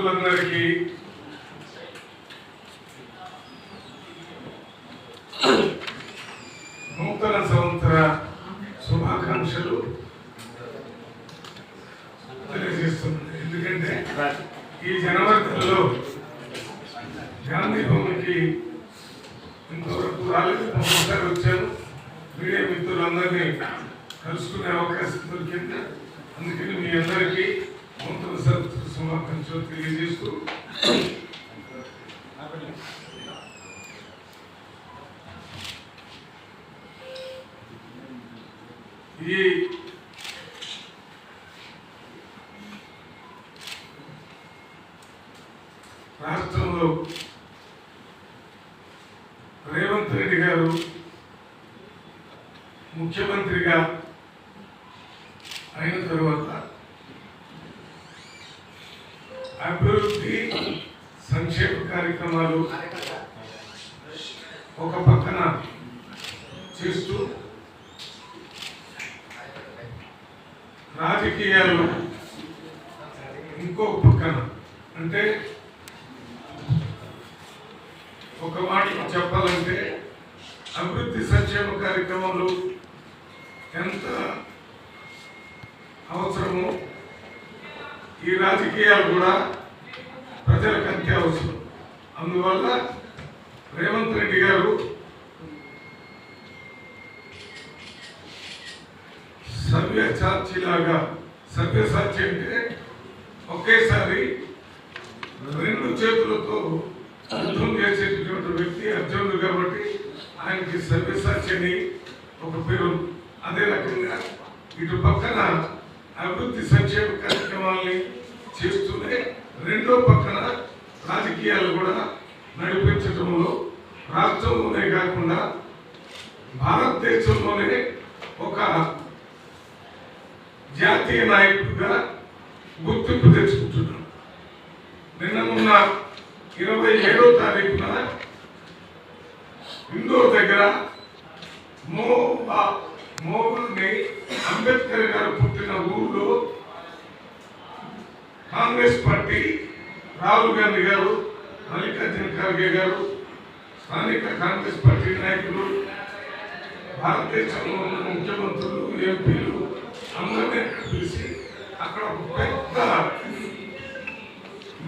బంధువులందరికీ నూతన సంవత్సర శుభాకాంక్షలు తెలియజేస్తున్నాను. ఎందుకంటే ఈ జనవరి నెలలో గాంధీ భవన్కి ఇంతవరకు రాలేదు, ఒకసారి వచ్చాను. మీడియా మిత్రులందరినీ కలుసుకునే అవకాశం దొరికింది. అందుకని మీ అందరికీ నూతన సంవత్సర శుభాకాంక్షలు తెలియజేస్తూ ఈ రాష్ట్రంలో రేవంత్ రెడ్డి గారు ముఖ్యమంత్రిగా అయిన తర్వాత అభివృద్ధి సంక్షేమ కార్యక్రమాలు ఒక పక్కన చేస్తూ రాజకీయాలు ఇంకొక పక్కన, అంటే ఒక మాటలో చెప్పాలంటే అభివృద్ధి సంక్షేమ కార్యక్రమాలు ఎంత అవసరమో ఈ రాజకీయాలు కూడా ప్రజలకు అంతే అవసరం. అందువల్ల రేవంత్ రెడ్డి గారు సవ్యసాచిలాగా, సవ్యసాచి అంటే ఒకేసారి రెండు చేతులతో యుద్ధం చేసేటటువంటి వ్యక్తి అర్జునుడు కాబట్టి ఆయనకి సవ్యసాచి అని ఒక పేరు. అదే రకంగా ఇటు పక్కన అభివృద్ధి సంక్షేమ కార్యక్రమాలని చేస్తూనే రెండో పక్కన రాజకీయాలు కూడా నడిపించడంలో రాష్ట్రంలోనే కాకుండా భారతదేశంలోనే ఒక జాతీయ నాయకుడిగా గుర్తింపు తెచ్చుకుంటున్నాం. నిన్న మొన్న 27వ తారీఖున ఇందోర్ దగ్గర మోహన్ని అంబేద్కర్ గారు పుట్టిన ఊళ్ళో కాంగ్రెస్ పార్టీ రాహుల్ గాంధీ గారు, మల్లికార్జున ఖార్గే గారు, స్థానిక కాంగ్రెస్ పార్టీ నాయకులు, భారతదేశంలో ఉన్న ముఖ్యమంత్రులు, ఎంపీలు అందరినీ పిలిచి అక్కడ ఒక పెద్ద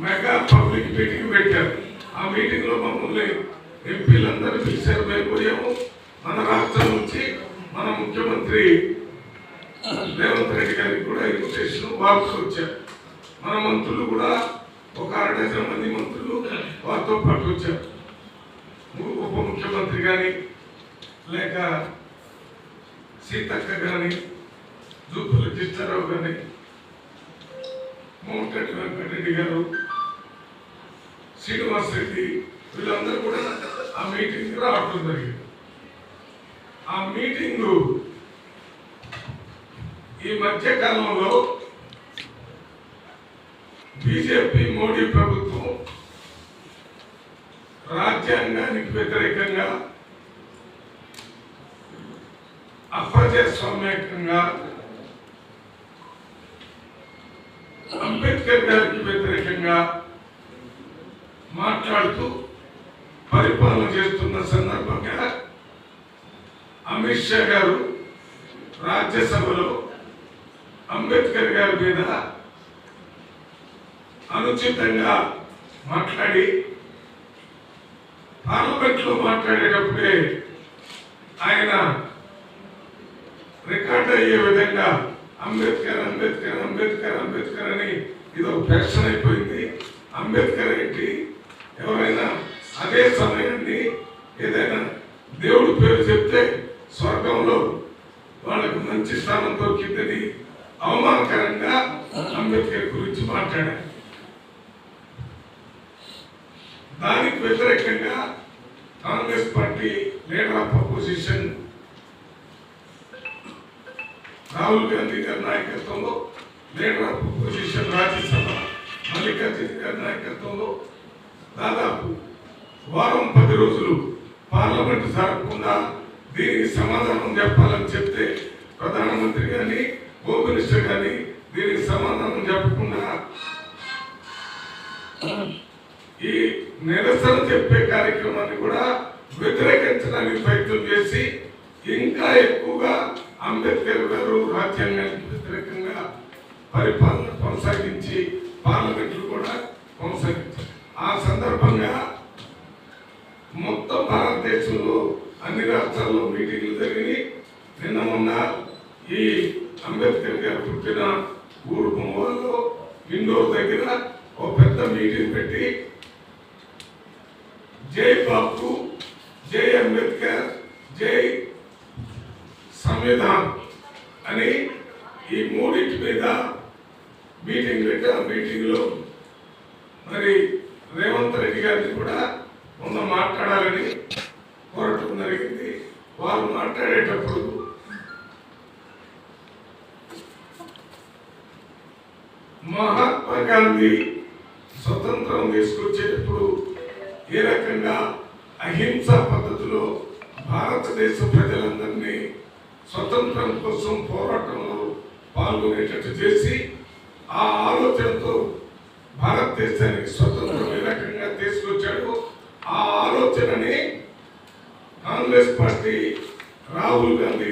మెగా పబ్లిక్ మీటింగ్ పెట్టారు. ఆ మీటింగ్ లో మమ్మల్ని ఎంపీలందరూ పిలిచారు. మేము పోయాము. మన రాష్ట్రం నుంచి మన ముఖ్యమంత్రి రేవంత్ రెడ్డి గారికి కూడా ఇన్విటేషన్ వార్తలు వచ్చారు. మన మంత్రులు కూడా ఒక 60 మంది మంత్రులు వారితో పాటు వచ్చారు. ఉప ముఖ్యమంత్రి కానీ, లేక సీతక్క కానీ, జూపల్లి కృష్ణారావు కానీ, మోమటిరెడ్డి వెంకటరెడ్డి గారు, శ్రీనివాస్ రెడ్డి, వీళ్ళందరూ కూడా ఆ మీటింగ్ రావడం జరిగింది. ఆ మీటింగు ఈ మధ్య కాలంలో బీజేపీ మోడీ ప్రభుత్వం రాజ్యాంగానికి వ్యతిరేకంగా, అప్రజాస్వామ్యంగా, అంబేద్కర్ గారికి వ్యతిరేకంగా మాట్లాడుతూ పరిపాలన చేస్తున్న సందర్భంగా అమిత్ షా గారు రాజ్యసభలో అంబేద్కర్ గారి మీద అనుచితంగా మాట్లాడి, పార్లమెంట్ లో మాట్లాడేటప్పుడే ఆయన రికార్డ్ అయ్యే విధంగా అంబేద్కర్ అంబేద్కర్ అంబేద్కర్ అంబేద్కర్ అని ఇదో ఫ్యాషన్ అయిపోయింది. అంబేద్కర్ ఏంటి, ఎవరైనా అదే సమయాన్ని ఏదైనా దేవుడి పేరు చెప్తే స్వర్గంలో వాళ్ళకు మంచి స్థానం దొరికిందని అవమానకరంగా అంబేద్కర్ గురించి మాట్లాడారు. దానికి వ్యతిరేకంగా Congress party leader of opposition Rahul Gandhi గారి నాయకత్వంలో, leader of opposition Rajya Sabha Mallikarjuna గారి నాయకత్వంలో దాదాపు వారం 10 రోజులు పార్లమెంట్ జరగకుండా దీనికి సమాధానం చెప్పాలని చెప్తే ప్రధానమంత్రి కానీ, హోమ్ మినిస్టర్ కానీ దీనికి సమాధానం చెప్పకుండా ఈ నిరసన చెప్పే కార్యక్రమాన్ని కూడా వ్యతిరేకించడానికి ప్రయత్నం చేసి ఇంకా ఎక్కువగా అంబేద్కర్ గారు రాజ్యాంగానికి వ్యతిరేకంగా పరిపాలన కొనసాగించి పార్లమెంట్లు కూడా కొనసాగించారు. ఆ సందర్భంగా మొత్తం భారతదేశంలో అన్ని రాష్ట్రాల్లో మీటింగ్లు జరిగి నిన్న మొన్న ఈ అంబేద్కర్ గారు పుట్టిన ఊరు బొమ్మలో ఇండోర్ దగ్గర ఒక పెద్ద మీటింగ్ పెట్టి జై బాపు, జై అంబేద్కర్, జై సంవిధాన్ అని ఈ మూడింటి మీద మీటింగ్ పెట్టి ఆ మీటింగ్లో మరి రేవంత్ రెడ్డి గారిని కూడా మొన్న మాట్లాడాలని కోరటం జరిగింది. వారు మాట్లాడేటప్పుడు మహాత్మా గాంధీ స్వతంత్రం తీసుకొచ్చేటప్పుడు ఏ రకంగా అహింసా పద్ధతిలో భారతదేశ ప్రజలందరినీ స్వతంత్రం కోసం పోరాటంలో పాల్గొనేటట్టు చేసి ఆ ఆలోచనతో భారతదేశానికి స్వతంత్రం ఏ రకంగా తీసుకొచ్చాడు, ఆ ఆలోచనని కాంగ్రెస్ పార్టీ రాహుల్ గాంధీ